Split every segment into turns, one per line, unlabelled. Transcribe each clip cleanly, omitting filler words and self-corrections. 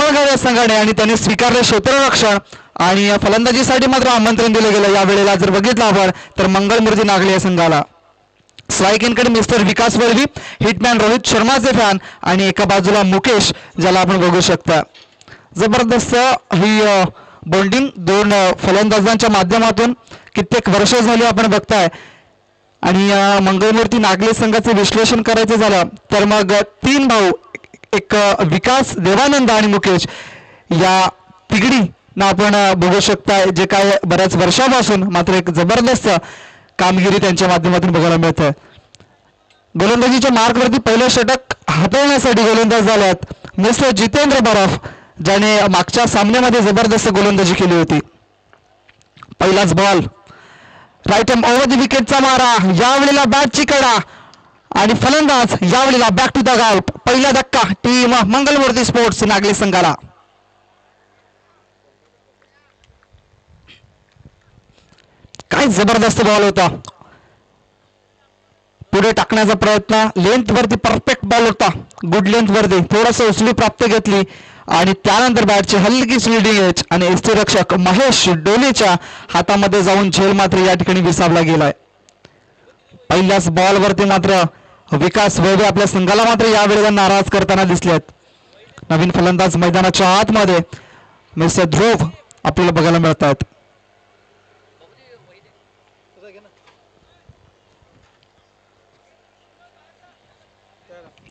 बाभळगाव या संघाने आणि त्यांनी स्वीकारले क्षेत्ररक्षण आणि फलंदाजीसाठी मात्र आमंत्रण दिलं गेलं. या वेळेला जर बघितलं आपण तर मंगलमूर्ती नागले या संघाला. स्ट्राईक इनकडे मिस्टर विकास वळवी, हिटमॅन रोहित शर्माचे फॅन आणि एका बाजूला मुकेश, ज्याला आपण बघू शकता. जबरदस्त ही बॉन्डिंग दोन फलंदाजांच्या माध्यमातून कित्येक वर्ष झाली आपण बघताय. आणि मंगलमूर्ती नागले संघाचे विश्लेषण करायचं झालं तर मग तीन भाऊ, एक विकास, देवानंद आणि मुकेश, या तिघडी ना आपण बघू शकता, जे काय बऱ्याच वर्षापासून मात्र एक जबरदस्त कामगिरी त्यांच्या माध्यमातून बघायला मिळते. गोलंदाजीच्या मार्कवरती पहिलं षटक हाताळण्यासाठी गोलंदाज झाल्यात मिस्टर जितेंद्र बराफ, ज्याने मागच्या सामन्यामध्ये जबरदस्त गोलंदाजी केली होती. पहिलाच ball, right arm over the विकेटचा मारा, यावेळेला बॅटची कडा आणि फलंदाज यावेळेला बॅक टू द आउट. पहिला धक्का टीम मंगलमूर्ती स्पोर्ट्स नागले संघाला. काय जबरदस्त बॉल होता, पुढे टाकण्याचा प्रयत्न, लेंथ वरती परफेक्ट बॉल होता, गुड लेंथ वरती थोडस उचली प्राप्त घेतली आणि त्यानंतर बॅटची हलकी स्लिडिंग एज आणि यष्टिरक्षक महेश डोलेच्या हातामध्ये जाऊन झेल मात्र या ठिकाणी विसावला गेलाय. पहिल्याच बॉल वरती मात्र विकास वळवे आपल्या संघाला मात्र या वेळेला नाराज करताना दिसलेत. नवीन फलंदाज मैदानाच्या आतमध्ये मिस्टर ध्रुव आपल्याला बघायला मिळतात.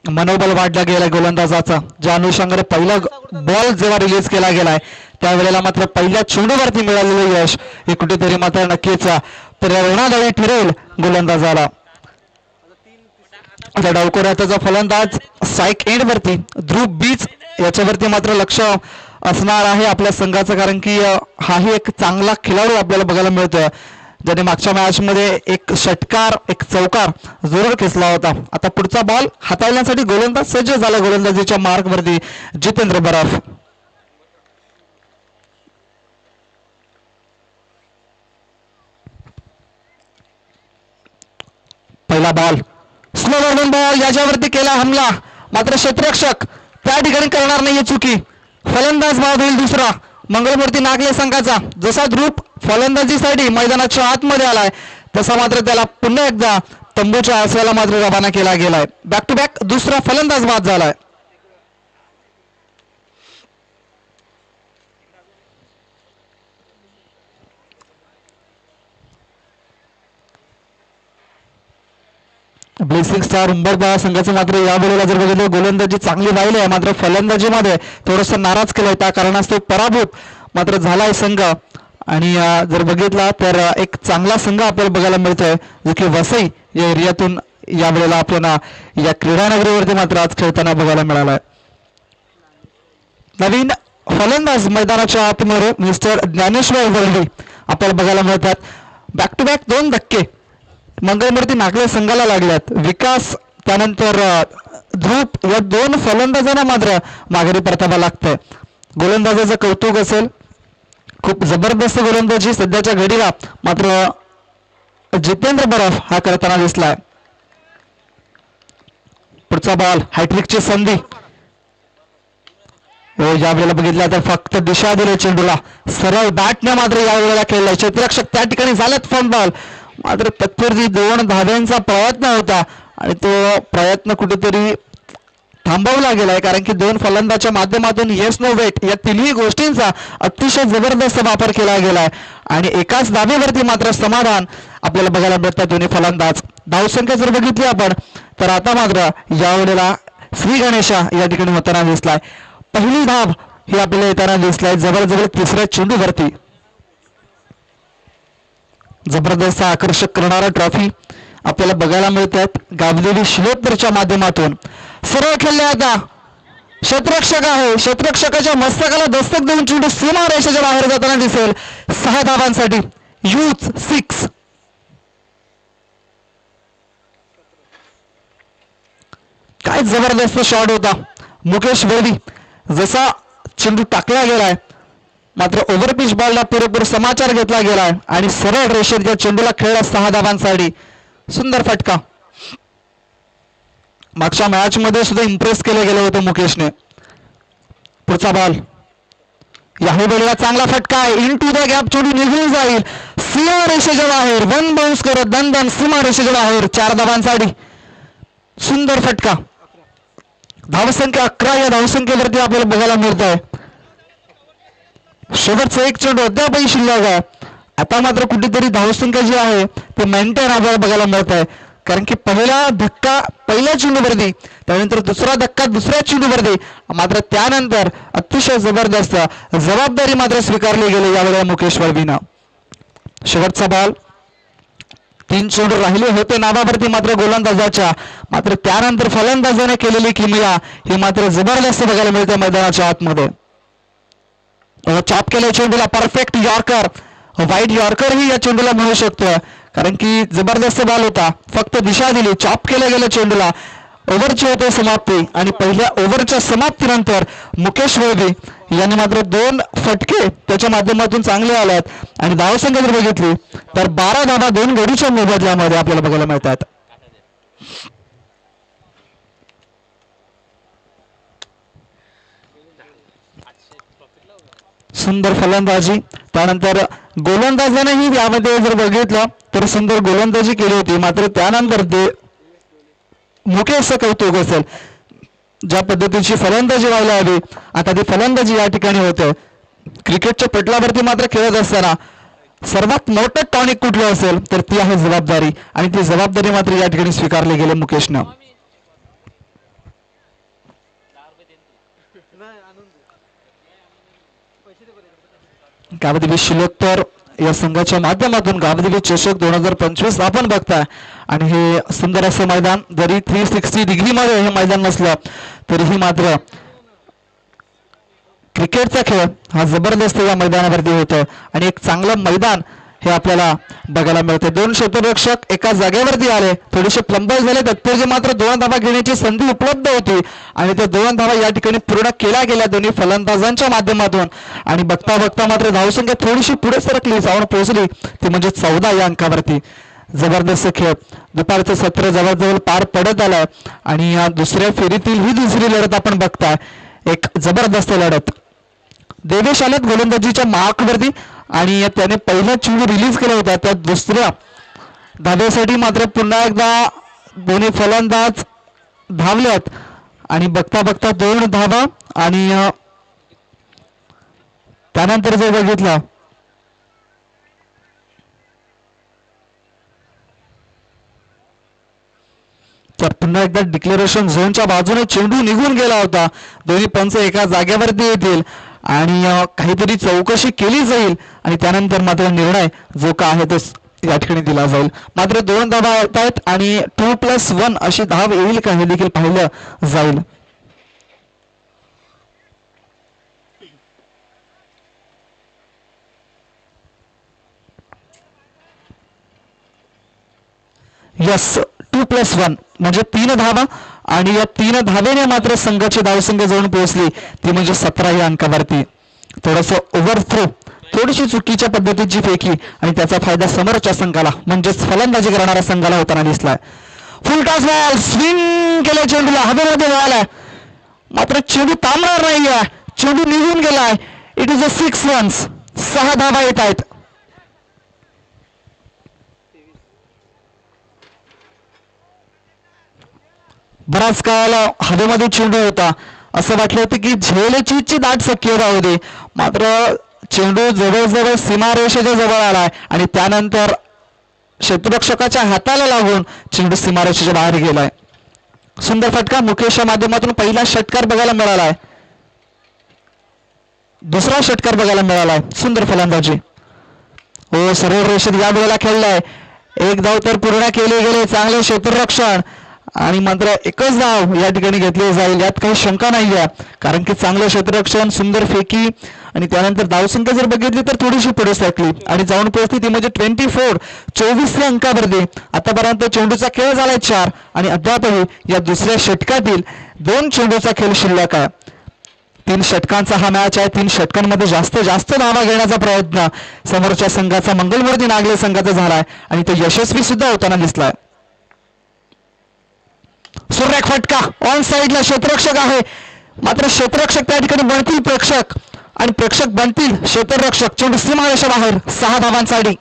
मनोबल वाढला गेलाय गोलंदाजाचा, ज्या अनुषंगाने पहिला बॉल जेव्हा रिलीज केला गेलाय त्यावेळेला मात्र पहिल्या चेंडूवरती मिळालेलं यश हे कुठेतरी मात्र नक्कीच प्रेरणादायी ठरेल गोलंदाजाला. आता डावखोऱ्याचा जो फलंदाज स्ट्राईक एंड वरती ध्रुव बीच याच्यावरती मात्र लक्ष असणार आहे आपल्या संघाचं, कारण की हाही एक चांगला खेळाडू आपल्याला बघायला मिळतोय, ज्याने मागच्या मॅच मध्ये एक षटकार, एक चौकार जोरात खेचला होता. आता पुढचा बॉल हाताळण्यासाठी गोलंदाज सज्ज झाला गोलंदाजीच्या मार्क वरती जितेंद्र बराफ. पहिला बॉल, स्लो गोल्डन बॉल, याच्यावरती केला हमला, मात्र क्षेत्ररक्षक त्या ठिकाणी करणार नाहीये चुकी. फलंदाज बाद होईल दुसरा मंगलमूर्ती नागले संघाचा. जसा ध्रुव फलंदाजीसाठी मैदानाच्या आतमध्ये आलाय तसा मात्र त्याला पुन्हा एकदा तंबूच्या आसऱ्याला मात्र रवाना केला गेलाय. बॅक टू बॅक दुसरा फलंदाज बाद झालाय. ब्लेसिंग स्टार उंबरगाव संघाचं मात्र या वेळेला जर बघितलं गोलंदाजी चांगली राहिली आहे, मात्र फलंदाजीमध्ये थोडस नाराज केलंय, त्या कारणास्तव पराभूत मात्र झालाय संघ. आणि जर बघितला तर एक चांगला संघ आपल्याला बघायला मिळतोय, जो की वसई या एरियातून या वेळेला आपल्याला या क्रीडानगरीवरती मात्र आज खेळताना बघायला मिळालाय. नवीन फलंदाज मैदानाच्या आतमध्ये मिस्टर ज्ञानेश्वर वळवी आपल्याला बघायला मिळतात. बॅक टू बॅक दोन धक्के मंगलमूर्ती नागले संघाला लागल्यात. विकास त्यानंतर ध्रुव या दोन फलंदाजांना मात्र माघारी परतावा लागतंय. गोलंदाजाचं कौतुक असेल, खूप जबरदस्त गोलंदाजी सध्याच्या घडीला मात्र जितेंद्र बराफ हा करताना दिसलाय. पुढचा बॉल, हॅट्रिकची संधी, या वेळेला बघितला तर फक्त दिशा दिली चेंडूला, सरळ बॅटने मात्र या वेळेला खेळलाय. क्षेत्ररक्षक त्या ठिकाणी झालेत फन बॉल, मात्र तत्पूर्वी दोन धाव्यांचा प्रयत्न होता आणि तो प्रयत्न कुठेतरी थांबवला गेलाय, कारण की दोन फलंदाच्या माध्यमातून येस नो वेट या तिन्ही गोष्टींचा अतिशय जबरदस्त वापर केला गेलाय आणि एकाच धावेवरती मात्र समाधान आपल्याला बघायला मिळतात दोन्ही फलंदाज. धावसंख्या जर बघितली आपण तर आता मात्र यावेळेला श्री गणेशा या ठिकाणी होताना दिसलाय. पहिली धाव ही आपल्याला येताना दिसलाय जवळजवळ तिसऱ्या चेंडूवरती. जबरदस्त आकर्षक करणारा ट्रॉफी आपल्याला बघायला मिळतात गावलेली शिलोत्तरच्या माध्यमातून. सरळ खेळले आता क्षेत्ररक्षक आहे, क्षेत्ररक्षकाच्या मस्तकाला दस्तक देऊन चेंडू सीमा रेषेच्या बाहेर जाताना दिसेल. 6 धावांसाठी यूथ 6. काय जबरदस्त शॉट होता मुकेश वळवी, जसा चेंडू टाकला गेलाय मात्र ओव्हरपिच बॉलला पुरेपूर समाचार घेतला गेलाय आणि सरळ रेषेत या चेंडूला खेळला 6 धावांसाठी. सुंदर फटका. मागच्या मॅच मध्ये सुद्धा इम्प्रेस केलं गेलं होतं मुकेशने. पुढचा बॉल, याही वेळेला चांगला फटका आहे, इन टू द गॅप, चेंडू निघून जाईल सीमा रेषेच्या बाहेर, वन बाउन्स करत दन सीमा रेषेच्या बाहेर, 4 धावांसाठी सुंदर फटका. धावसंख्या 11 या धावसंख्येवरती आपल्याला बघायला मिळत आहे. शेवटचा एक चेंडू अद्यापही शिल्लक आहे. आता मात्र कुठेतरी धावसंख्या जी आहे ते मेंटेन आपल्याला बघायला मिळत आहे, कारण की पहिला धक्का पहिल्या चेंडूवरती, त्यानंतर दुसरा धक्का दुसऱ्या चेंडूवरती, मात्र त्यानंतर अतिशय जबरदस्त जबाबदारी मात्र स्वीकारली गेली यावेळेला मुकेश वळवीनं. शेवटचा बॉल, 3 चेंडू राहिले होते नावावरती मात्र गोलंदाजाच्या, मात्र त्यानंतर फलंदाजाने केलेली किमया ही मात्र जबरदस्त बघायला मिळते मैदानाच्या आतमध्ये. चॉप केल्या चेंडूला परफेक्ट यॉर्कर, वाईट यॉर्कर ही या चेंडूला म्हणू शकतो, कारण की जबरदस्त बॉल होता, फक्त दिशा दिली, चॉप केल्या गेल्या चेंडूला. ओव्हरची होते समाप्ती आणि पहिल्या ओव्हरच्या समाप्तीनंतर मुकेश वळवी यांनी मात्र 2 फटके त्याच्या माध्यमातून चांगले आल्यात आणि धावसंख्या जर बघितली तर 12 धावा 2 गडीच्या मोबदल्यामध्ये आपल्याला बघायला मिळतात. सुंदर फलंदाजी, त्यानंतर गोलंदाजानेही यामध्ये जर बघितलं तर सुंदर गोलंदाजी केली होती, मात्र त्यानंतर ते मुकेशचं कौतुक असेल ज्या पद्धतीची फलंदाजी व्हायला हवी, आता ती फलंदाजी या ठिकाणी होते. क्रिकेटच्या पटलावरती मात्र खेळत असताना सर्वात मोठं टॉनिक कुठलं असेल तर ती आहे जबाबदारी, आणि ती जबाबदारी मात्र या ठिकाणी स्वीकारली गेली मुकेशनं. गावदेवी शिलोत्तर या संघाच्या माध्यमातून गावदेवी चषक 2025 आपण बघताय, आणि हे सुंदर असं मैदान, जरी 360 डिग्री मध्ये हे मैदान नसलं तरीही मात्र क्रिकेटचा खेळ हा जबरदस्त या मैदानावरती होतोय आणि एक चांगलं मैदान हे आपल्याला बघायला मिळते. 2 क्षेत्ररक्षक एका जागेवरती आले, थोडेसे प्लंबल झाले, तत्पूर्वी मात्र 2 धावा घेण्याची संधी उपलब्ध होती आणि त्या 2 धावा या ठिकाणी पूर्ण केल्या गेल्या दोन्ही फलंदाजांच्या माध्यमातून, आणि बघता बघता मात्र धावसंख्या थोडीशी पुढे सरकली, जाऊन पोहोचली ती म्हणजे 14 या अंकावरती. जबरदस्त खेळ, दुपारचं सत्र जवळजवळ पार पडत आलाय आणि या दुसऱ्या फेरीतील ही दुसरी लढत आपण बघताय, एक जबरदस्त लढत. देवेश आलेत गोलंदाजीच्या मार्कवरती आणि त्याने पहिला चेंडू रिलीज केला होता, त्या दुसऱ्या धाब्यासाठी मात्र पुन्हा एकदा दोन्ही फलंदाज धावलेत आणि बघता बघता 2 धावा, आणि त्यानंतर जर बघितलं तर पुन्हा एकदा डिक्लेरेशन झोनच्या बाजूने चेंडू निघून गेला होता. दोन्ही पंच एका जागेवरती येतील आणि काहीतरी चौकशी केली जाईल आणि त्यानंतर मात्र निर्णय जो का आहे तो या ठिकाणी दिला जाईल. मात्र 2 धावा येत आहेत आणि 2+1 अशी धाव येईल का हे देखील पाहिलं जाईल. यस, 2+1 म्हणजे 3 धावा, आणि या 3 धावेने मात्र संघाची धावसंख्या जाऊन पोहोचली ती म्हणजे 17 या अंकावरती. थोडस ओव्हरथ्रो, थोडीशी चुकीच्या पद्धतीची फेकी आणि त्याचा फायदा समोरच्या संघाला म्हणजेच फलंदाजी करणाऱ्या संघाला होताना दिसलाय. फुल टॉस बॉल, स्विंग केले चेंडूला, हवेमध्ये वळालाय, मात्र चेंडू थांबणार नाहीये, चेंडू निघून गेलाय. इट इज अ 6 रन्स, 6 धावा येत आहेत. बराच काळ हवेमध्ये चेंडू होता, असं वाटलं होतं की झेलची दाट शक्यता होती, मात्र चेंडू जवळजवळ सीमारेषेच्या जवळ आलाय आणि त्यानंतर क्षेत्ररक्षकाच्या हाताला लागून चेंडू सीमारेषेच्या बाहेर गेलाय. सुंदर फटका मुकेशच्या माध्यमातून पहिला षटकार बघायला मिळालाय, दुसरा षटकार बघायला मिळालाय. सुंदर फलंदाजी, हो सरळ रेषेत या वेळेला खेळलाय, 1 धाव तर पूर्ण केले गेले, चांगले क्षेत्ररक्षण आणि मात्र 1च धाव या ठिकाणी घेतली जाईल यात काही शंका नाही आहे, कारण की चांगलं क्षेत्ररक्षण, सुंदर फेकी आणि त्यानंतर धावसंख्या जर बघितली तर थोडीशी पुढे सरकली आणि जाऊन पोहोचली ती म्हणजे 24 या अंकावरती. आतापर्यंत चेंडूचा खेळ झालाय 4 आणि अद्यापही या दुसऱ्या षटकातील 2 चेंडूचा खेळ शिल्लक आहे. 3 षटकांचा हा मॅच आहे. 3 षटकांमध्ये जास्तीत जास्त धावा घेण्याचा प्रयत्न समोरच्या संघाचा मंगलमूर्ती नागले संघाचा झालाय आणि तो यशस्वी सुद्धा होताना दिसलाय. सुरेख फटका, ऑन साइडला क्षेत्ररक्षक आहे, मात्र क्षेत्ररक्षक त्या ठिकाणी बनतील प्रेक्षक आणि प्रेक्षक बनतील क्षेत्ररक्षक. चेंडू सीमारेषा बाहेर 6 धावांसाठी.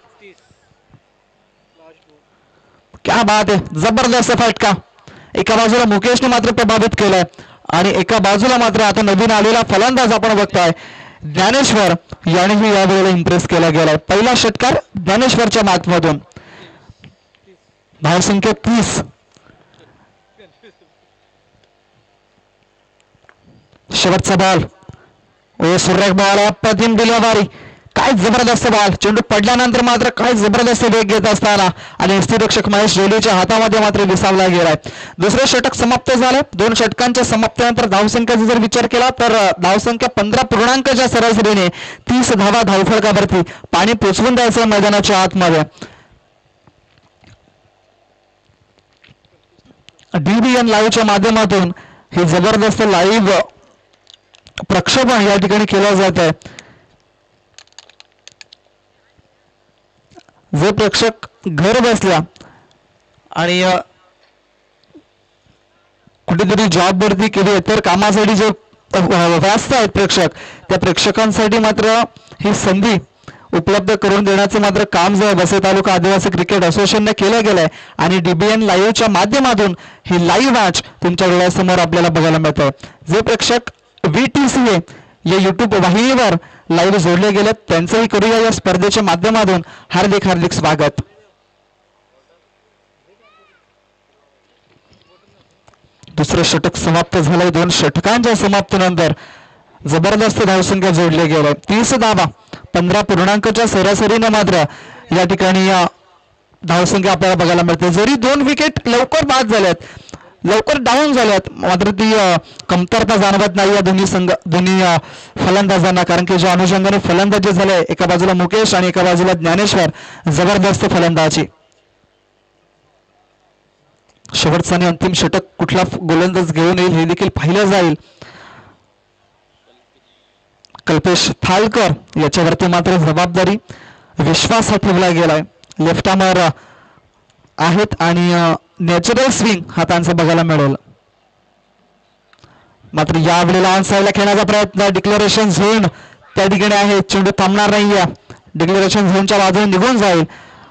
क्या बात आहे, जबरदस्त फटका. एका बाजूला मुकेशने मात्र प्रभावित केलाय आणि एका बाजूला मात्र आता नवीन आलेला फलंदाज आपण बघताय ज्ञानेश्वर यानेही यावेळेला इम्प्रेस केला गेलाय. पहिला षटकार ज्ञानेश्वरच्या मातमधून. धावसंख्या 30. शेवटचा बॉल. ओ सुरेख बॉल, अप्रतिम डिलिव्हरी. काय जबरदस्त बॉल. चेंडू पडल्यानंतर मात्र काय जबरदस्त वेग घेत असताना आणि यष्टिरक्षक महेश जोलीच्या हातामध्ये मात्र विसावला गेलाय. दुसरे षटक समाप्त झाले. 2 षटकांच्या समाप्तीनंतर धावसंख्येचा जर विचार केला तर धावसंख्या 15 सरासरीने 30 धावा धावफलकावरती. पाणी पोचवून द्यायचं मैदानाच्या आतमध्ये. DBN लाईव्हच्या माध्यमातून हे जबरदस्त लाईव्ह प्रक्षेपण या ठिकाणी केलं जात आहे. जे प्रेक्षक घर बसल्या आणि कुठेतरी जॉब वरती किंवा इतर कामासाठी जे व्यस्त आहेत प्रेक्षक, त्या प्रेक्षकांसाठी मात्र ही संधी उपलब्ध करून देण्याचं मात्र काम जे वसई तालुका आदिवासी क्रिकेट असोसिएशनने केलं गेलंय आणि DBN लाईव्हच्या माध्यमातून ही लाईव्ह मॅच तुमच्या डोळ्यासमोर आपल्याला बघायला मिळतंय. जे प्रेक्षक VTCA या युट्यूब वाहिनीवर लाईव्ह जोडले गेलेत त्यांचंही करूया या स्पर्धेच्या माध्यमातून हार्दिक हार्दिक स्वागत. दुसरं षटक समाप्त झालंय. 2 षटकांच्या समाप्तीनंतर जबरदस्त धावसंख्या जोडले गेले. 30 धावा 15 सरासरीने मात्र या ठिकाणी धावसंख्या आपल्याला बघायला मिळते. जरी 2 विकेट लवकर बाद झाल्यात, लवकर डाऊन झाल्यात, मात्र ती कमतरता जाणवत नाही या दोन्ही फलंदाजांना. कारण की ज्या अनुषंगाने फलंदाजी झाले, एका बाजूला मुकेश आणि एका बाजूला ज्ञानेश्वर, जबरदस्त फलंदाजी. शेवटचा आणि अंतिम षटक कुठला गोलंदाज घेऊन येईल हे देखील पाहिलं जाईल. कल्पेश थालकर याच्यावरती मात्र जबाबदारी विश्वास हा ठेवला गेलाय. लेफ्ट आर्मर आहेत आणि नॅचरल स्विंग हातांचा बघायला मिळेल. मात्र यावेळेला ऑन साईडला खेळण्याचा प्रयत्न. डिक्लेरेशन झोन त्या ठिकाणी आहे. चेंडू थांबणार नाहीये. डिक्लेरेशन झोनच्या बाजूने निघून जाईल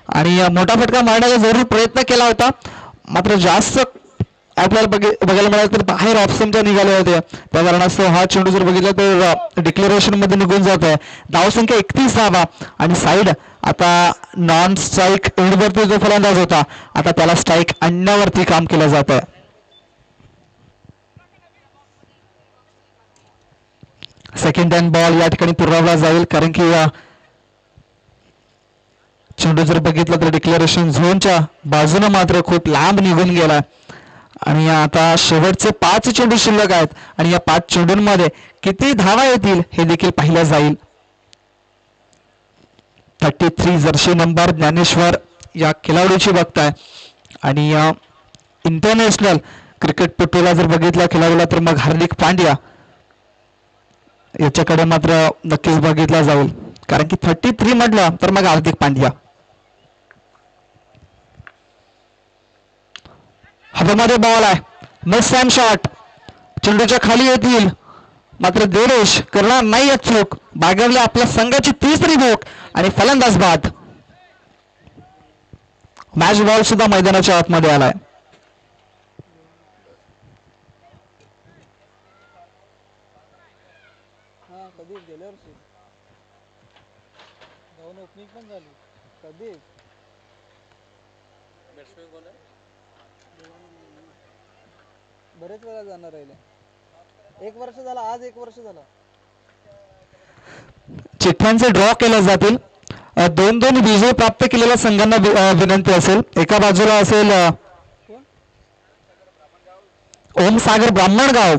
आणि मोठा फटका मारण्याचा जरूर प्रयत्न केला होता, मात्र जास्त आपल्याला बघायला मिळालं तर बाहेर ऑप्शनच्या निघाले होते. त्या कारणास्तव हा चेंडू जर बघितला तर डिक्लेरेशन मध्ये निघून जात आहे. धावसंख्या 31 धावा आणि साईड आता नॉन स्ट्राईक एंडवरती जो फलंदाज होता आता त्याला स्ट्राईक आणण्यावरती काम केलं जात आहे. सेकंड हँड बॉल या ठिकाणी पुरवला जाईल कारण की चेंडू जर बघितला तर डिक्लेरेशन झोनच्या बाजूने मात्र खूप लांब निघून गेला आणि आता शेवटचे 5 चेंडू शिल्लक आहेत आणि या 5 चेंडूंमध्ये किती धावा येतील हे देखील पाहिलं जाईल. 33 जर्सी नंबर ज्ञानेश्वर या खेळाडूची बघताय आणि इंटरनॅशनल क्रिकेटपटूला जर बघितला खेळाडूला तर मग हार्दिक पांड्या याच्याकडे मात्र नक्कीच बघितला जाईल कारण की 33 म्हटलं तर मग हार्दिक पांड्या. हातामध्ये बॉल आहे. Miss time shot. चेंडूच्या खाली येतील मात्र देवेश करणार नाही चूक. बागवले आपल्या संघाची 3री भूक आणि फलंदाज बाद. मॅच बॉल सुद्धा मैदानाच्या आतमध्ये आलाय.
बरेच वेळा जाणार आहे. 1 वर्ष झाला आज. 1 वर्ष झाला.
चिठ्ठ्यांचे ड्रॉ केले जातील. 2-2 विजय प्राप्त केलेल्या संघांना विनंती असेल. एका बाजूला असेल ओम सागर ब्राह्मणगाव,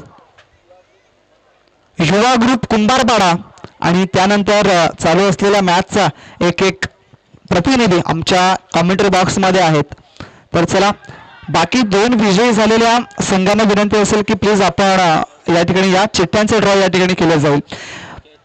युवा ग्रुप कुंभारपाडा आणि त्यानंतर चालू असलेल्या मॅचचा एक प्रतिनिधी आमच्या कमेंट्री बॉक्स मध्ये आहेत. तर चला बाकी 2 विजयी झालेल्या संघांना विनंती असेल की प्लीज आपण या ठिकाणी या चिठ्ठ्यांचे ड्रॉ या ठिकाणी केले जाईल.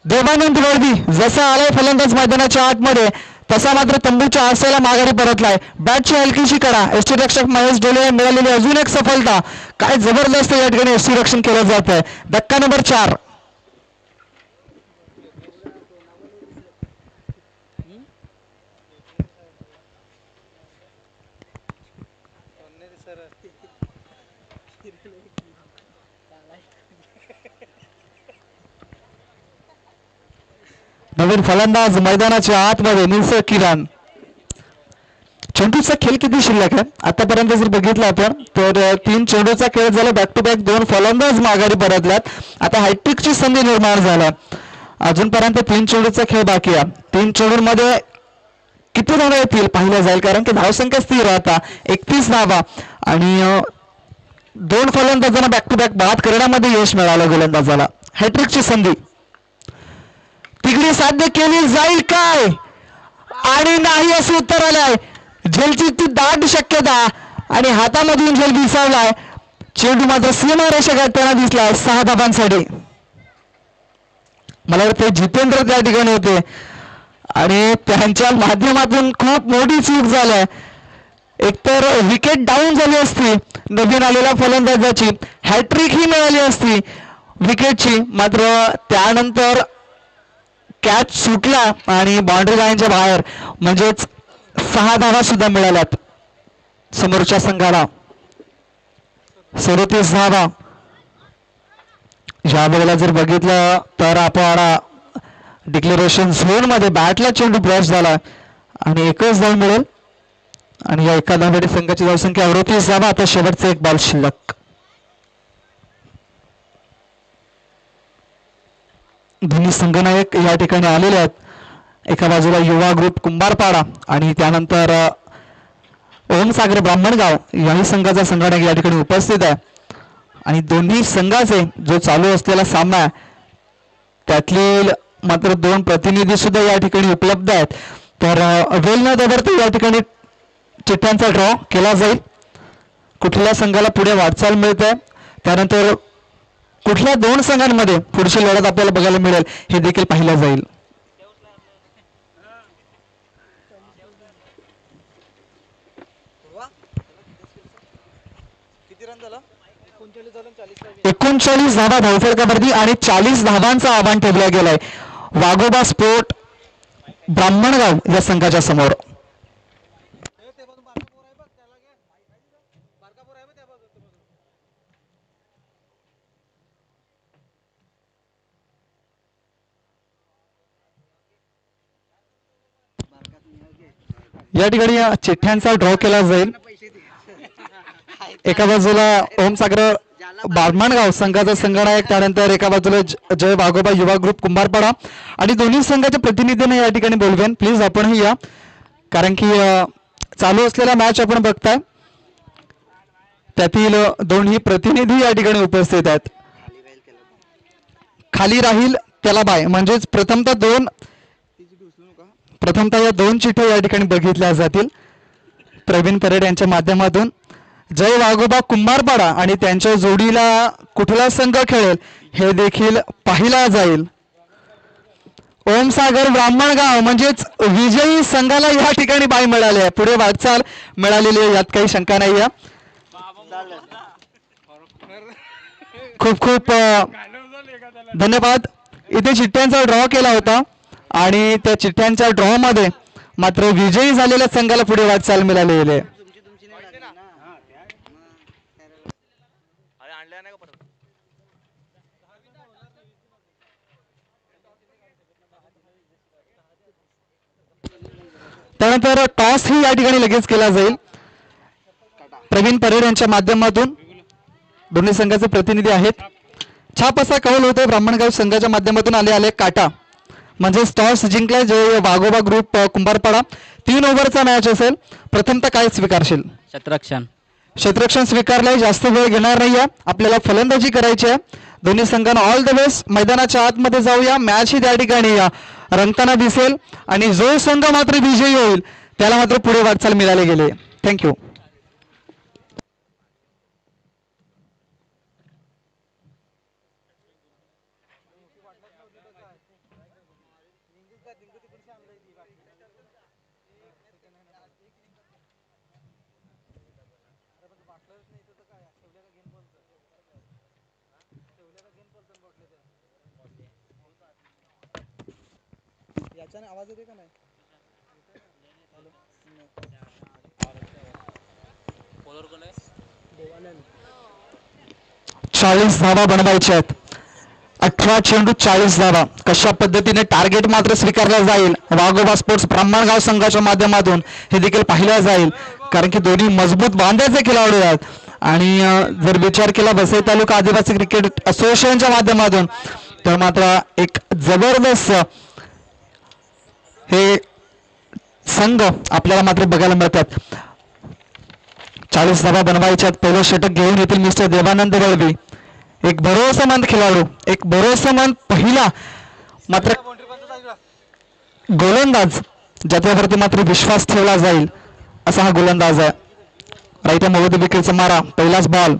देवानंद वर्दी जसा आलाय फलंदाज मैदानाच्या आतमध्ये तसा मात्र तंबूच्या आशेला माघारी परतलाय. बॅटची हलकीशी कडा. यष्टिरक्षक महेश डोले मिळालेली अजून एक सफलता. काय जबरदस्त या ठिकाणी यष्टीरक्षण केलं जात आहे. धक्का नंबर 4. नवीन फलंदाज मैदानाच्या आतमध्ये निसर्ग किरण. चेंडूचा खेळ किती शिल्लक आहे आतापर्यंत जर बघितलं आपण तर 3 चेंडूचा खेळ झाला. बॅक टू बॅक 2 फलंदाज माघारी परतल्यात. आता हॅट्रिकची संधी निर्माण झाल्या. अजूनपर्यंत 3 चेंडूचा खेळ बाकी आहे. 3 चेंडूंमध्ये किती धावा येतील पाहिलं जाईल, कारण की धावसंख्या स्थिर आता 31 धावा आणि 2 फलंदाजांना बॅक टू बॅक बाद करण्यामध्ये यश मिळालं गोलंदाजाला. हॅट्रिकची संधी तिकडे साध्य केली जाईल काय, आणि नाही असे उत्तर आलंय. झेलची ती दाट शक्यता आणि हातामधून झेल विसावलाय. चेंडू मात्र सीमा रेषा गाठताना दिसला 6 धाबांसाठी. मला वाटतं जितेंद्र त्या ठिकाणी होते आणि त्यांच्या माध्यमातून खूप मोठी चूक झाली. एकतर विकेट डाऊन झाली असती नवीन आलेल्या फलंदाजाची, हॅट्रिक ही मिळाली असती विकेटची, मात्र त्यानंतर कॅच सुटला आणि बाउंड्री लाईनच्या बाहेर, म्हणजेच 6 धावा सुद्धा मिळाल्यात समोरच्या संघाला. 37 धावा. या वेळेला जर बघितलं तर आपण डिक्लेरेशन झोन मध्ये बॅटला चेंडू ब्रश झाला आणि एकच धाव मिळेल आणि या एका धावेसाठी संघाची धावसंख्या 38 धावा. आता शेवटचा एक बॉल शिल्लक. दोन्ही संघनायक या ठिकाणी आलेले आहेत. एका बाजूला युवा ग्रुप कुंभारपाडा आणि त्यानंतर ओमसागर ब्राह्मणगाव याही संघाचा संघटक या ठिकाणी उपस्थित आहे आणि दोन्ही संघाचे जो चालू असलेला सामना आहे त्यातले मात्र 2 प्रतिनिधी सुद्धा या ठिकाणी उपलब्ध आहेत. तर वेल न दबरता या ठिकाणी चिठ्ठ्यांचा ड्रॉ केला जाईल. कुठल्या संघाला पुढे वाटचाल मिळते, त्यानंतर कुठल्या 2 संघांमध्ये पुढची लढत आपल्याला बघायला मिळेल हे देखील पाहिलं जाईल.
किती रन झाला?
39 धावा धावफलकावरती आणि 40 धावांचा आव्हान ठेवला गेलाय वाघोबा स्पोर्ट ब्राह्मणगाव या संघाच्या समोर. या ठिकाणी चिठ्ठ्यांचा ड्रॉ केला जाईल. एका बाजूला ओमसागर ब्राह्मणगाव संघाचा संघनायक, त्यानंतर एका बाजूला जय वाघोबा युवा ग्रुप कुंभारपाडा आणि दोन्ही संघाच्या प्रतिनिधींना या ठिकाणी बोलवेन. प्लीज आपणही या, कारण की चालू असलेला मॅच आपण बघताय त्यातील दोन्ही प्रतिनिधी या ठिकाणी उपस्थित आहेत. खाली राहील त्याला बाय, म्हणजेच प्रथमतः या 2 चिठ्ठ्या या ठिकाणी बघितल्या जातील प्रवीण परेड यांच्या माध्यमातून. जय वाघोबा कुंभारपाडा आणि त्यांच्या जोडीला कुठला संघ खेळेल हे देखील पाहिला जाईल. ओमसागर ब्राह्मणगाव म्हणजेच विजयी संघाला या ठिकाणी बाय मिळाले आहे, पुढे वाटचाल मिळालेली आहे, यात काही शंका नाही आहे. खूप खूप धन्यवाद. इथे चिठ्ठ्यांचा ड्रॉ केला होता आणि त्या चिठ्ठ्यांच्या ड्रॉ मध्ये मात्र विजयी झालेल्या संघाला पुढे वाटचाल मिळालेली आहे. त्यानंतर टॉस ही या ठिकाणी लगेच केला जाईल प्रवीण परेड यांच्या माध्यमातून. दोन्ही संघाचे प्रतिनिधी आहेत. छाप असा कौल होतोय ब्राह्मणगाव संघाच्या माध्यमातून आले काटा, म्हणजे टॉस जिंकलाय जे वाघोबा ग्रुप कुंभारपाडा. 3 ओव्हरचा मॅच असेल. प्रथमतः काय स्वीकारशील? क्षेत्ररक्षण स्वीकारलंय. जास्त वेळ घेणार नाहीये, आपल्याला फलंदाजी करायची आहे. दोन्ही संघांना ऑल द बेस्ट. मैदानाच्या आतमध्ये जाऊया. मॅच ही त्या ठिकाणी रंगताना दिसेल आणि जो संघ मात्र विजयी होईल त्याला मात्र पुढे वाटचाल मिळाले गेले. थँक्यू.
याच्याने आवाज येते का नाही?
40 धावा बनवायच्या आहेत. 18 चेंडू 40 धावा. कशा पद्धतीने टार्गेट मात्र स्वीकारला जाईल वाघोबा स्पोर्ट्स ब्राह्मणगाव संघाच्या माध्यमातून हे देखील पाहिलं जाईल, कारण की दोन्ही मजबूत बांध्याचे खेळाडू आहेत. आणि जर विचार केला वसई तालुका आदिवासी क्रिकेट असोसिएशनच्या माध्यमातून तर मात्र एक जबरदस्त हे संघ आपल्याला मात्र बघायला मिळतात. 40 धावा बनवायच्यात. पहिलं षटक घेऊन येतील मिस्टर देवानंद वळवी. एक भरोसामंद खेळाडू, एक भरोसामंद पहिला मात्र गोलंदाज ज्याच्यावरती मात्र विश्वास ठेवला जाईल असा हा गोलंदाज आहे. राईट मोहम्मद विकेटचा मारा. पहिलाच बॉल.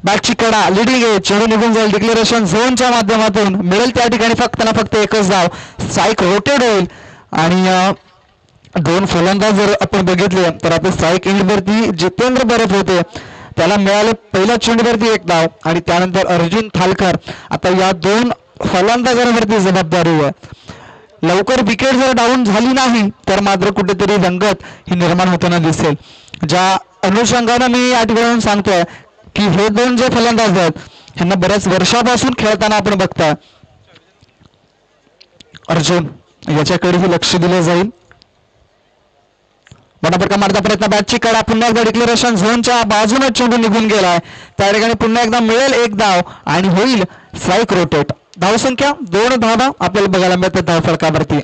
बॅटची कडा. लिडिंग आहे. चेंडू निघून जाईल. डिक्लेरेशन झोनच्या माध्यमातून मिळेल त्या ठिकाणी फक्त ना फक्त एकच धाव. स्ट्राईक रोटेट होईल आणि दोन फलंदाज जर आपण बघितले तर आपण स्ट्राईक एंडवरती जितेंद्र बरत होते, त्याला मिळाले पहिल्या चेंडूवरती एक धाव आणि त्यानंतर अर्जुन थालकर. आता या दोन फलंदाजांवरती जबाबदारी आहे. लवकर विकेट जर डाऊन झाली नाही तर मात्र कुठेतरी रंगत ही निर्माण होताना दिसेल. ज्या अनुषंगाने मी या ठिकाणी सांगतोय की हे दोन जे फलंदाज आहेत ह्यांना बऱ्याच वर्षापासून खेळताना आपण बघताय. अर्जुन याच्याकडेही लक्ष दिलं जाईल. मोठा फटका मारता प्रयत्न. बॅटची कडा. पुन्हा एकदा डिक्लेरेशन झोनच्या बाजूने चेंडू निघून गेलाय. त्या ठिकाणी पुन्हा एकदा मिळेल एक धाव आणि होईल स्ट्राईक रोटेट. धावसंख्या 2 धावा आपल्याला बघायला मिळतात धाव फलकावरती.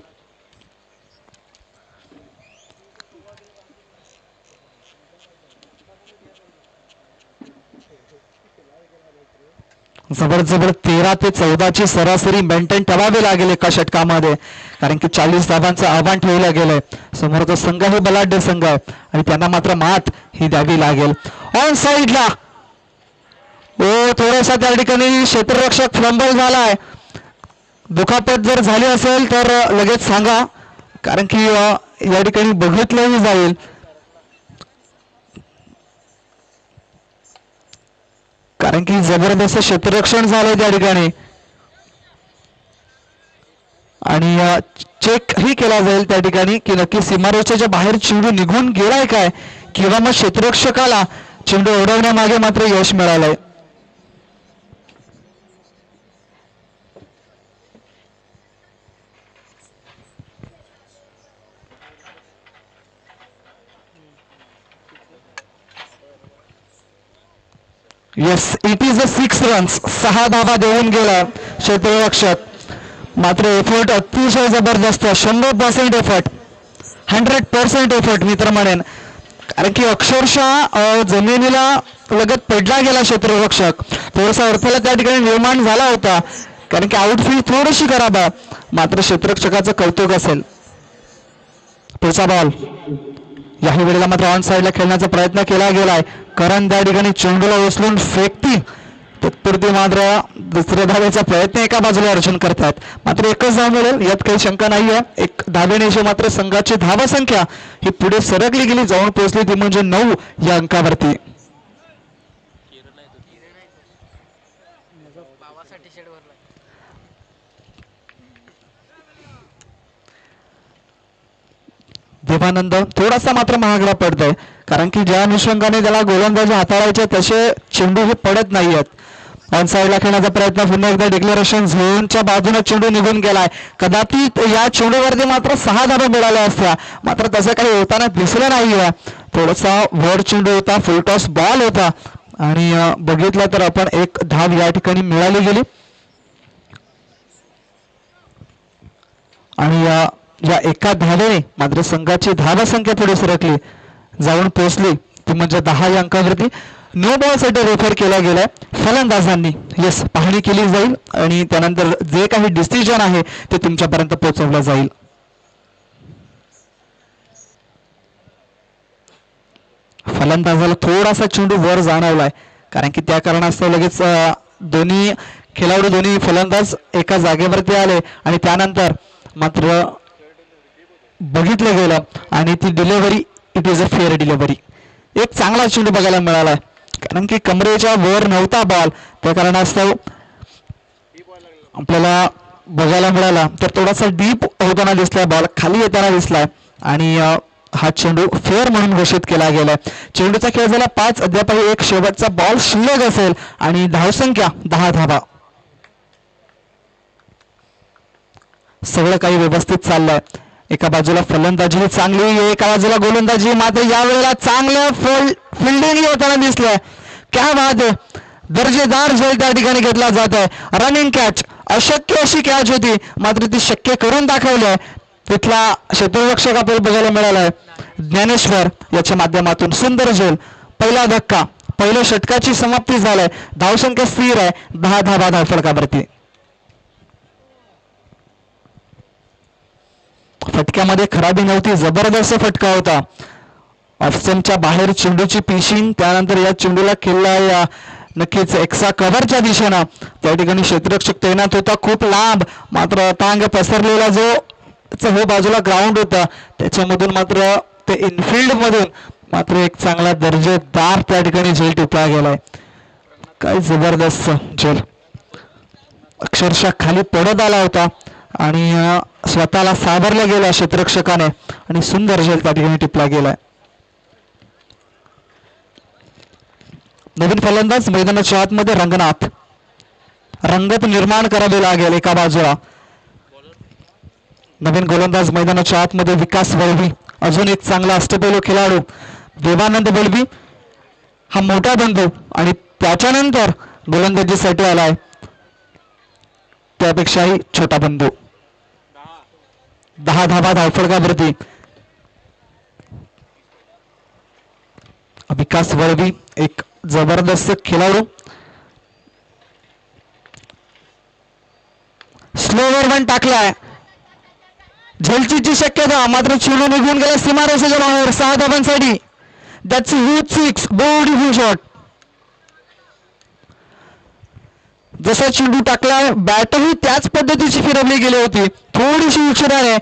जबर 13 ते 14 सरासरी मेंटेन ठेवावी लागेल एका षटकामध्ये, कारण की 40 धावांचं आव्हान ठेवलं गेलंय. समोरचा संघ हे बलाढ्य संघ आहे आणि त्यांना मात्र मात ही द्यावी लागेल. ऑन साईडला थोडासा त्या ठिकाणी क्षेत्ररक्षक फ्लंबल झालाय. दुखापत जर झाली असेल तर लगेच सांगा, कारण की या ठिकाणी बघितलंही जाईल. कारण की जबरदस्त क्षेत्ररक्षण झालंय त्या ठिकाणी आणि चेक ही केला जाईल त्या ठिकाणी की नक्की सीमारेषेच्या बाहेर चेंडू निघून गेलाय काय किंवा मग क्षेत्ररक्षकाला चेंडू उडवण्यामागे मात्र यश मिळालंय. Yes, it is a 6 runs. 6 धावा देऊन गेला क्षेत्ररक्षक. मात्र एफर्ट अतिशय जबरदस्त. 100% एफर्ट, 100% एफर्ट मी तर म्हणेन, कारण की अक्षरशः जमिनीला लगत पडला गेला क्षेत्ररक्षक. थोडासा अडथळा त्या ठिकाणी निर्माण झाला होता, कारण की आउटफील्ड थोडीशी खराब आहे. मात्र क्षेत्ररक्षकाचं कौतुक असेल. पुढचा बॉल. याही वेळेला मात्र ऑन साईडला खेळण्याचा प्रयत्न केला गेलाय. करण त्या ठिकाणी चेंडूला उचलून फेकतील तत्पुरती मात्र दुसऱ्या धावेचा प्रयत्न एका बाजूला अर्जुन करतात. मात्र एकच धाव मिळेल यात काही शंका नाहीये. एक धावेनेशी मात्र संघाची धावसंख्या ही पुढे सरकली गेली, जाऊन पोहोचली ती म्हणजे 9 या अंकावरती. देवानंद थोडासा मात्र महागडा पडतोय, कारण की ज्या अनुषंगाने त्याला गोलंदाजी हाताळायचे तसे चेंडू हे पडत नाहीयेत. ऑन साईडला खेळण्याचा प्रयत्न. पुन्हा एकदा डिक्लेरेशन झोनच्या बाजूने चेंडू निघून गेलाय. कदाचित या चेंडूवरती मात्र 6 धावा मिळाल्या असत्या, मात्र तसं काही होताना दिसलं नाहीये. थोडासा वर चेंडू होता, फुलटॉस बॉल होता आणि बघितलं तर आपण एक धाव या ठिकाणी मिळाली गेली. आणि या एका धावेने मात्र संघाची धावसंख्या पुढे सरकली, जाऊन पोहोचली ती म्हणजे 10 या अंकावरती. नो बॉल साठी रेफर केला गेलाय फलंदाजांनी. येस, पाहणी केली जाईल आणि त्यानंतर जे काही डिसिजन आहे ते तुमच्यापर्यंत पोहोचवलं जाईल. फलंदाजाला थोडासा चेंडू वर जाणवलाय, कारण की त्या कारणास्तव लगेच दोन्ही खेळाडू, दोन्ही फलंदाज एका जागेवरती आले आणि त्यानंतर मात्र बघितलं गेलं आणि ती delivery, it is a fair delivery. एक चांगला चेंडू बघायला मिळालाय, कारण की कमरेच्या वर नव्हता बॉल, त्या कारणास्तव आपल्याला बघायला मिळाला. तर थोडासा डीप होताना दिसलाय, बॉल खाली येताना दिसलाय आणि हा चेंडू फेअर म्हणून घोषित केला गेलाय. चेंडूचा खेळ झाला 5. अद्यापही एक शेवटचा बॉल शिल्लक असेल आणि धावसंख्या 10 धावा. सगळं काही व्यवस्थित चाललंय. एका बाजूला फलंदाजी चांगली, एका बाजूला गोलंदाजी, मात्र यावेळेला चांगलं फिल्डिंग होताना दिसलंय. क्या बात आहे, दर्जेदार झेल त्या ठिकाणी घेतला जात आहे. रनिंग कॅच, अशक्य अशी कॅच होती मात्र ती शक्य करून दाखवली. तिथला क्षेत्ररक्षक आपल्याला बघायला मिळालाय ज्ञानेश्वर याच्या माध्यमातून. सुंदर झेल, पहिला धक्का, पहिल्या षटकाची समाप्ती झालाय. धावसंख्या स्थिर आहे, 10 धावा धावफलकावरती. फटक्यामध्ये खराबी नव्हती, जबरदस्त फटका होता. ऑफस्टमच्या बाहेर चेंडूची पिशिंग, त्यानंतर या चेंडूला खेळला या नक्कीच एक्सा कव्हरच्या दिशेनं. त्या ठिकाणी क्षेत्ररक्षक तैनात होता खूप लांब, मात्र अतांग पसरलेला जो बाजूला ग्राउंड होता त्याच्यामधून मात्र ते इनफिल्ड मधून मात्र एक चांगला दर्जेदार त्या ठिकाणी झेल टिपला गेलाय. काय जबरदस्त झेल, अक्षरशः खाली पडत आला होता आणि स्वतःला सावरलं गेलं क्षेत्ररक्षकाने आणि सुंदर झेल त्या ठिकाणी टिपला गेलाय. नवीन फलंदाज मैदानाच्या आतमध्ये रंगनाथ. रंगत निर्माण करावी लागेल एका बाजूला. नवीन गोलंदाज मैदानाच्या आतमध्ये विकास वळवी, अजून एक चांगला अष्टपैलू खेळाडू देवानंद वळवी हा मोठा बंधू आणि त्याच्यानंतर गोलंदाजीसाठी आलाय त्यापेक्षाही छोटा बंधू. 10 धावा धावफलकावरती. विकास वळवी एक जबरदस्त खेळाडू. स्लोवर वन टाकलाय, झेलची शक्यता, मात्र चेंडू निघून गेला सीमारेषेच्या बाहेर. 6 धावांसाठी. That's huge 6. Beautiful shot. जसा चेंडू टाकलाय बॅटही त्याच पद्धतीची फिरवली गेली होती, थोडीशी उशिराने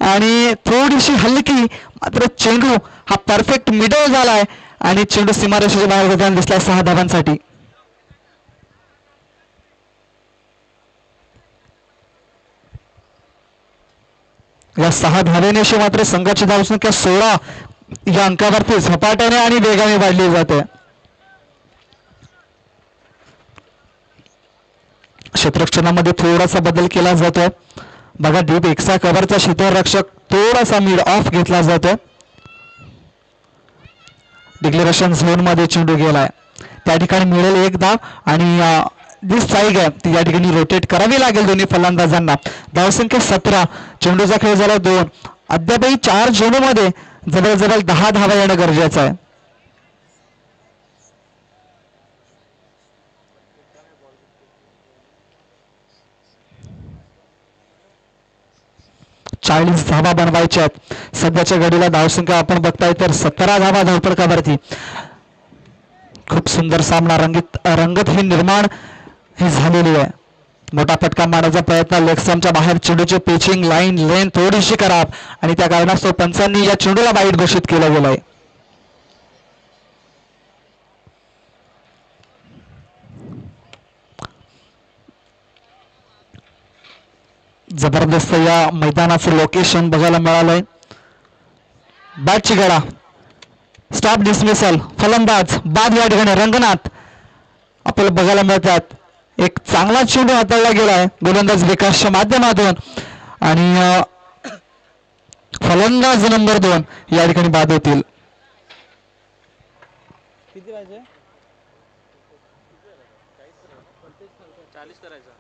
आणि थोडीशी हलकी, मात्र चेंडू हा परफेक्ट मिडल झालाय आणि चेंडू सीमारेषेच्या बाहेर होताना दिसला 6 धावांसाठी. या 6 धावेनेशी मात्र संघाची धावसंख्या 16 या अंकावरती झपाट्याने आणि वेगाने वाढली जाते. क्षेत्ररक्षणामध्ये थोडासा बदल केला जातोय बघा. डीप एक्सा कव्हरचा क्षेत्ररक्षक थोडासा मिड ऑफ घेतला जातोय. डिक्लेरेशन झोन मध्ये चेंडू गेलाय, त्या ठिकाणी मिळेल 1 धाव आणि जी स्ट्राईक आहे ती या ठिकाणी रोटेट करावी लागेल दोन्ही फलंदाजांना. धावसंख्या 17. चेंडूचा खेळ झाला 2. अद्यापही 4 चेंडूमध्ये जवळजवळ 10 धावा येणं गरजेचं आहे. चाळीस धावा बनवायच्या आहेत. सध्याच्या घडीला धावसंख्या आपण बघताय तर 17 धावा धावफलकावरती. खूप सुंदर सामना रंगत ही निर्माण ही झालेली आहे. मोठा फटका मारण्याचा प्रयत्न, लेगस्टंपच्या बाहेर चेंडूची पिचिंग लाईन लेन थोडीशी खराब आणि त्या कारणास्तव पंचांनी या चेंडूला वाईट घोषित केलं गेलंय. जबरदस्त या मैदानाचं लोकेशन बघायला मिळालंय. बॅटची गडा, स्टॉप डिसमिसल, फलंदाज बाद या ठिकाणी रंगनाथ आपल्याला बघायला मिळतात. एक चांगला चेंडू हाताळला गेलाय गोलंदाज विकासच्या माध्यमातून आणि फलंदाज नंबर 2 या ठिकाणी बाद होतील.
किती पाहिजे?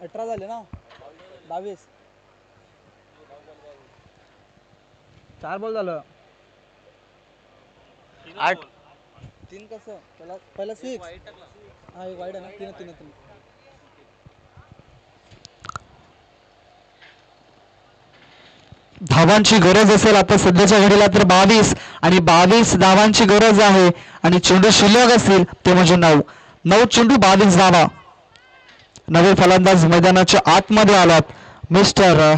18 झाले ना, 22. 4 बॉल झालं.
8
3 कसं पहिला 6. हा एक वाईट आहे ना, 3
धावांची गरज असेल आता सध्याच्या घडीला तर 22 आणि 22 धावांची गरज आहे आणि चेंडू शिल्लक असतील ते म्हणजे 9 चेंडू 22 धावा. नवे फलंदाज मैदानाच्या आतमध्ये आलात. मिस्टर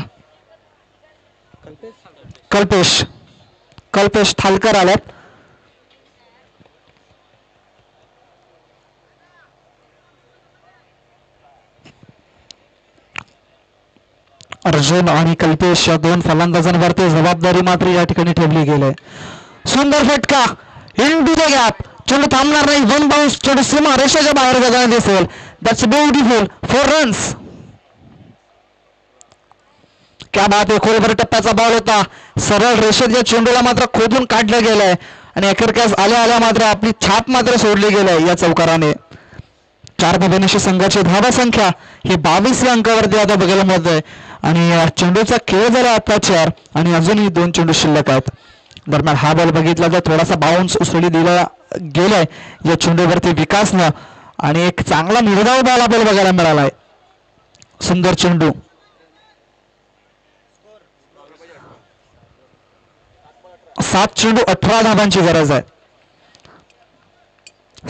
कल्पेश ठालकर आल्यात. अर्जुन आणि कल्पेश या दोन फलंदाजांवरती जबाबदारी मात्र या ठिकाणी ठेवली गेली. सुंदर फटका इन टू द गॅप. चेंडू थांबणार नाही. One bounce. चेंडू सीमा रेषेच्या बाहेर गेला दिसेल. That's beautiful. 4 रन्स. क्या बात आहे. खोलभर टप्प्याचा बॉल होता. सरळ रेषेत या चेंडूला मात्र खोदून काढलं गेलंय आणि अखेरकास आल्या आल्या मात्र आपली छाप मात्र सोडली गेलंय या चौकाराने. 4 धाब्यानिशी संघाची धावा संख्या ही 22 या अंकावरती आता बघायला मिळत आहे आणि चेंडूचा खेळ झाला आता 4 आणि अजूनही 2 चेंडू शिल्लक आहेत. दरम्यान हा बॉल बघितला तर थोडासा बाउन्स उसळी दिला गेलाय या चेंडूवरती विकासनं आणि एक चांगला निर्धाव बॉल आपल्याला बघायला मिळालाय. सुंदर चेंडू. 7 चेंडू 18 धाबांची गरज आहे.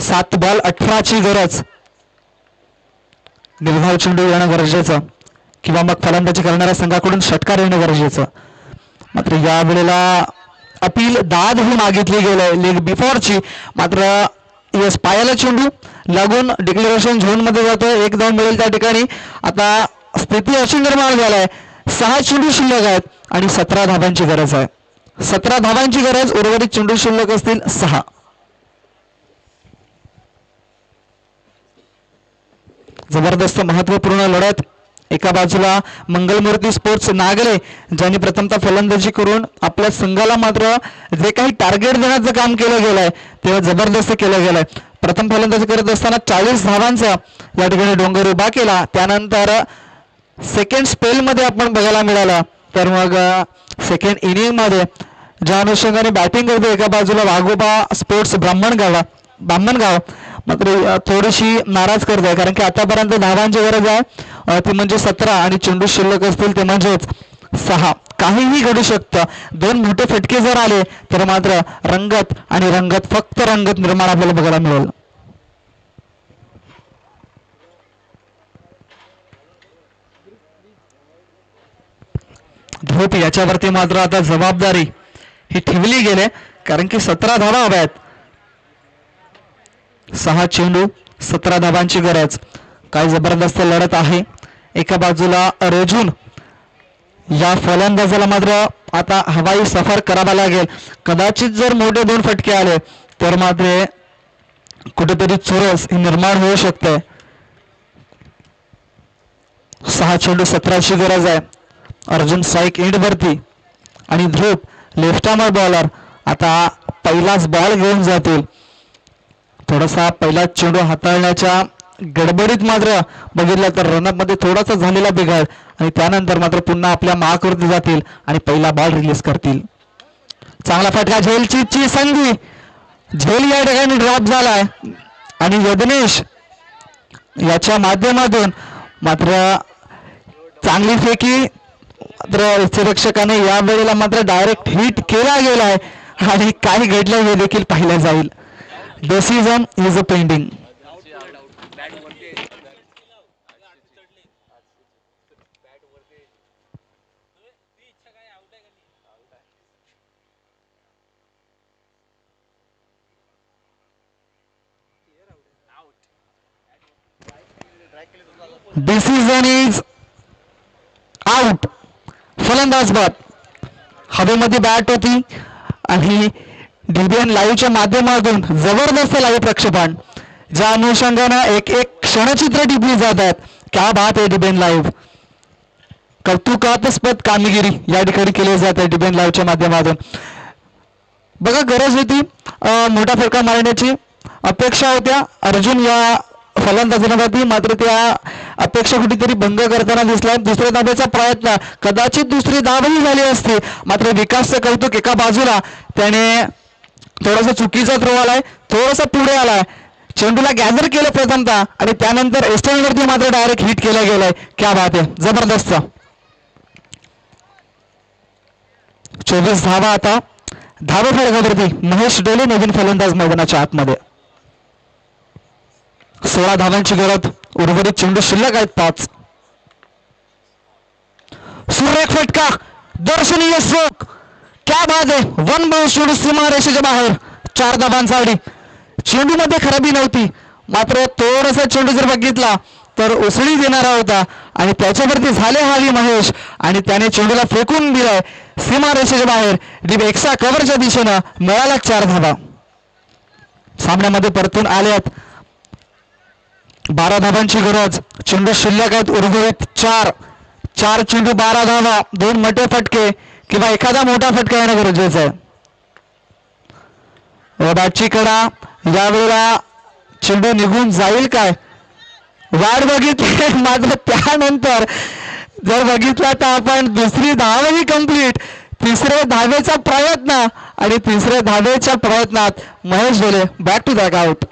7 बॉल 18ची गरज. निर्धाव चेंडू येणं गरजेचं किंवा मग फलंदाजी करणाऱ्या संघाकडून षटकार येणं गरजेचं. मात्र या वेळेला अपील दाद ही मागितली गेलंय लेग बिफोरची. मात्र यस पायाला चेंडू लागून डिक्लेरेशन झोन मध्ये जातोय. 1 धाव मिळेल त्या ठिकाणी. आता स्थिती अशी निर्माण झालाय 6 चेंडू शिल्लक आहेत आणि 17 धाबांची गरज आहे. 17 धाबांची गरज. उर्वरित चेंडू शिल्लक असतील 6. जबरदस्त महत्वपूर्ण लढत. एका बाजूला मंगलमूर्ती स्पोर्ट्स नागले ज्यांनी प्रथमतः फलंदाजी करून आपल्या संघाला मात्र जे काही टार्गेट देण्याचं काम केलं गेलंय ते जबरदस्त केलं गेलंय. प्रथम फलंदाजी करत असताना 40 धावांचा या ठिकाणी डोंगर उभा केला. त्यानंतर सेकंड स्पेल मध्ये आपण बघायला मिळाला. तर मग सेकंड इनिंग मध्ये ज्या अनुषंगाने बॅटिंग करते एका बाजूला वाघोबा स्पोर्ट्स ब्राह्मणगाव मात्र थोडीशी नाराज करत आहे कारण की आतापर्यंत धावांची गरज आहे ती म्हणजे 17 आणि चेंडू शिल्लक असतील ते म्हणजेच 6. काहीही घडू शकतं. 2 मोठे फटके जर आले तर मात्र रंगत फक्त रंगत निर्माण आपल्याला बघायला मिळेल. ध्रुप याच्यावरती मात्र आता जबाबदारी ही ठेवली गेली कारण की 17 धावा हव्या आहेत. 6 चेंडू 17 धाबांची गरज. काय जबरदस्त लढत आहे. एका बाजूला अर्जुन या फलंदाजाला मात्र आता हवाई सफर करावा लागेल. कदाचित जर मोठे 2 फटके आले तर मात्र कुठेतरी चुरस ही निर्माण होऊ शकते. 6 चेंडू 17ची गरज आहे. अर्जुन स्ट्राईक एंड वरती आणि ध्रुप लेफ्ट आर्मर बॉलर आता पहिलाच बॉल घेऊन जातील. थोडासा पहिला चेंडू हाताळण्याच्या गडबडीत मात्र बघितलं तर रनअप मध्ये थोडासा झालेला बिघाड आणि त्यानंतर मात्र पुन्हा आपल्या मार्कवरती जातील आणि पहिला बॉल रिलीज करतील. चांगला फटका. झेलची संधी. झेल या ठिकाणी ड्रॉप झालाय आणि यज्ञेश याच्या माध्यमातून मात्र चांगली फेकी. मात्र रक्षकाने या वेळेला मात्र डायरेक्ट हिट केला गेलाय आणि काय घडलं हे देखील पाहिलं जाईल. Decision is a pending. Decision is out. फलंदाज बाद. हवेमध्ये बॅट होती आणि डीबीएन लाईव्हच्या माध्यमातून जबरदस्त लाईव्ह प्रक्षेपण ज्या अनुषंगाने एक क्षणचित्र टिपली जात आहेत. क्या बात आहे. डीबीएन लाईव्ह कौतुकास्पद कामगिरी या ठिकाणी केली जात आहे डीबीएन लाईव्हच्या माध्यमातून. बघा गरज होती मोठा फटका मारण्याची. अपेक्षा होत्या अर्जुन या फलंदाजांवरती मात्र त्या अपेक्षा कुठेतरी भंग करताना दिसलाय. दुसऱ्या धाब्याचा प्रयत्न. कदाचित दुसरी धावही झाली असती मात्र विकासचं कौतुक. एका बाजूला त्याने थोडासा चुकीचा थ्रो आलाय. थोडासा पुढे आलाय. चेंडूला गॅदर केलं प्रथमतः आणि त्यानंतर एस्टर्न वरती मात्र डायरेक्ट हिट केलं गेलंय. क्या बात आहे. जबरदस्त. 24 धावा आता धावा फलकावरती. महेश डोले नवीन फलंदाज मैदानाच्या आतमध्ये. 16 धावांची गरज. उर्वरित चेंडू शिल्लक आहेत 5. सुरेख फटका. दर्शनीय स्ट्रोक. क्या बात आहे. 1 बाउन्स चेंडू सीमा रेषेच्या बाहेर. 4 धाबांसाठी. चेंडू मध्ये खराबी नव्हती मात्र थोडासा चेंडू जर बघितला तर उसळी देणारा होता आणि त्याच्यावरती झाले हावी महेश आणि त्याने चेंडूला फेकून दिलाय सीमारेषेच्या बाहेर. डीप एक्स्ट्रा कव्हरच्या दिशेनं मिळाला 4 धावा. सामन्यामध्ये परतून आल्यात 12 धावांची गरज. चेंडू शिल्लक आहेत उर्वरित 4 चेंडू 12 धावा. 2 मोठे फटके किंवा एखादा मोठा फटका येणं गरजेचं आहे. बॅटची कडा यावेळेला चेंडू निघून जाईल काय वाट बघितली मात्र त्यानंतर जर बघितला तर आपण दुसरी धावही कंप्लीट. तिसऱ्या धावेचा प्रयत्न आणि तिसऱ्या धावेच्या प्रयत्नात महेश डोले बॅक टू बॅक आउट.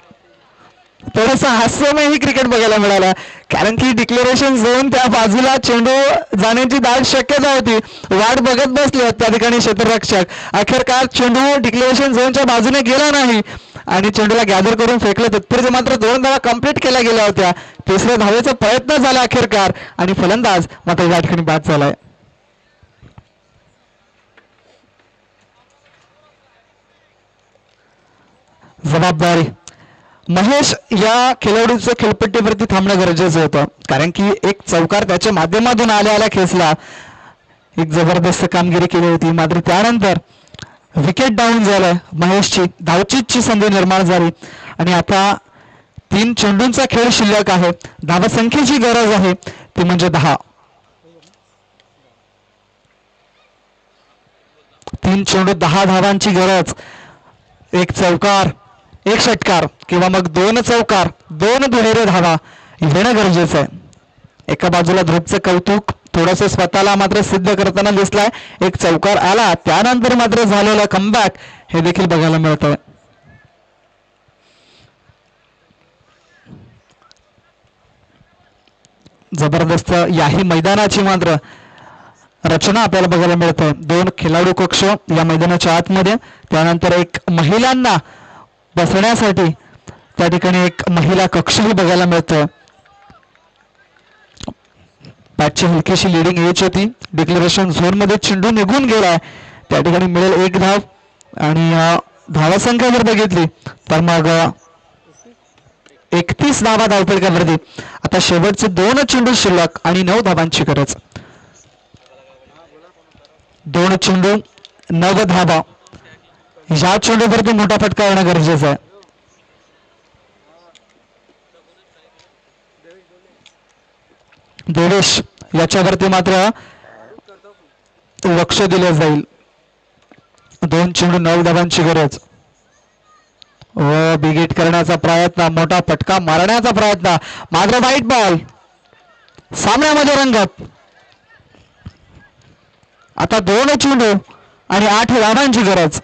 थोडंसं हास्यमयही क्रिकेट बघायला मिळालं कारण की डिक्लेरेशन झोन त्या बाजूला चेंडू जाण्याची दाट शक्यता होती. वाट बघत बसले त्या ठिकाणी क्षेत्ररक्षक. अखेरकार चेंडू डिक्लेरेशन झोनच्या बाजूने गेला नाही आणि चेंडूला गॅदर करून फेकलं. तत्पूर्वी मात्र 2 धावा कंप्लीट केल्या गेल्या होत्या. तिसऱ्या धावेचा प्रयत्न झाला अखेरकार आणि फलंदाज मात्र या ठिकाणी बाद झालाय. जबाबदारी महेश या खेळाडूचं खेळपट्टीवरती थांबणं गरजेचं होतं कारण की एक चौकार त्याच्या माध्यमातून आल्या खेचला. एक जबरदस्त कामगिरी केली होती मात्र त्यानंतर विकेट डाऊन झालाय. महेशची धावचीतची संधी निर्माण झाली आणि आता 3 चेंडूंचा खेळ शिल्लक आहे. धावसंख्येची गरज आहे ती म्हणजे 10. 3 चेंडू 10 धावांची गरज. 1 चौकार 1 षटकार किंवा मग 2 चौकार 2 दुहेरी धावा येणं गरजेचं आहे. एका बाजूला ध्रुवचं कौतुक थोडंसं स्वतःला मात्र सिद्ध करताना दिसलाय. 1 चौकार आला त्यानंतर मात्र झालेला कमबॅक हे देखील बघायला मिळतंय. जबरदस्त याही मैदानाची मात्र रचना आपल्याला बघायला मिळते. 2 खेळाडू कक्ष या मैदानाच्या आतमध्ये त्यानंतर एक महिलांना बसण्यासाठी त्या ठिकाणी एक महिला कक्षही बघायला मिळतोय. बॅटची हलकीशी लिडिंग एज होती. डिक्लेरेशन झोन मध्ये चेंडू निघून गेलाय त्या ठिकाणी मिळेल 1 धाव आणि धावासंख्या जर बघितली तर मग 31 धावा धावपळीवरती. आता शेवटचे 2 चेंडू शिल्लक आणि 9 धावांची गरज. 2 चेंडू 9 धावा. या चेंडूवरती मोठा फटका येणं गरजेचं आहे. देवेश याच्यावरती मात्र लक्ष दिलं जाईल. 2 चेंडू 9 धावांची गरज. व बिगेट करण्याचा प्रयत्न मोठा फटका मारण्याचा प्रयत्न मात्र वाईट बॉल सामन्यामध्ये रंगत. आता 2 चेंडू आणि 8 धावांची गरज.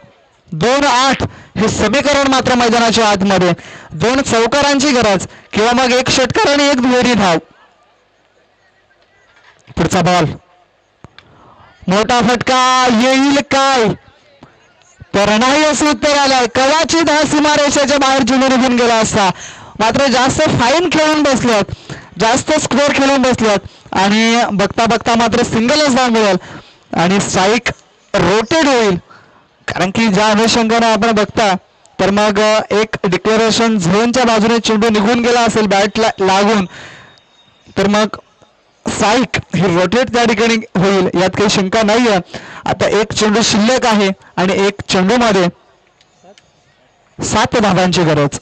2-8 हे समीकरण मात्र मैदानाच्या आतमध्ये. 2 चौकारांची गरज किंवा मग 1 षटकार आणि 1 दुहेरी धाव. पुढचा बॉल मोठा फटका येईल काय तर नाही असं उत्तर आलंय. कदाचित हा सीमारेषेच्या बाहेर चेंडू निघून गेला असता मात्र जास्त फाईन खेळून बसल्यात जास्त स्कोअर खेळून बसल्यात आणि बघता बघता मात्र सिंगलच धाव मिळेल आणि स्ट्राईक रोटेट होईल. कारण की ज्या अनुषंगाने आपण बघता तर मग एक डिक्लेरेशन झोनच्या बाजूने चेंडू निघून गेला असेल बॅटला लागून तर मग स्ट्राईक ही रोटेट त्या ठिकाणी होईल यात काही शंका नाहीये. आता 1 चेंडू शिल्लक आहे आणि 1 चेंडू मध्ये 7 धावांची गरज.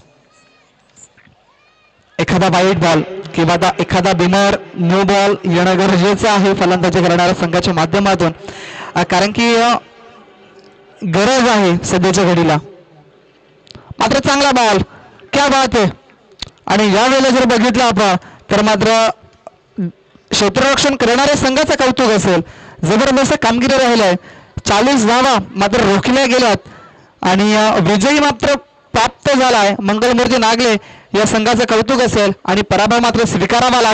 एखादा वाईट बॉल किंवा एखादा बिमर नो बॉल येणं गरजेचं आहे फलंदाजी करणाऱ्या संघाच्या माध्यमातून कारण की गरज आहे सध्याच्या घडीला. मात्र चांगला बॉल क्या बात आहे. आणि यावेळेला जर बघितलं आपण तर मात्र क्षेत्ररक्षण करणाऱ्या संघाचं कौतुक असेल. जबरदस्त कामगिरी राहिलाय. 40 धावा मात्र रोखल्या गेल्यात आणि विजयी मात्र प्राप्त झालाय मंगलमूर्ती नागले या संघाचं कौतुक असेल आणि पराभव मात्र स्वीकारावा लागेल.